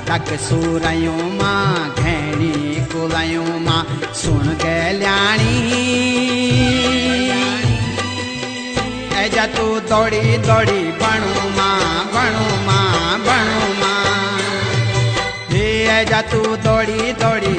तक सूरयों मां घैणी कुलयों मां सुन गल्याणी ऐजा तू दौड़ी दौड़ी बणू मां बणू मां बणू मां हे ऐजा तू दौड़ी दौड़ी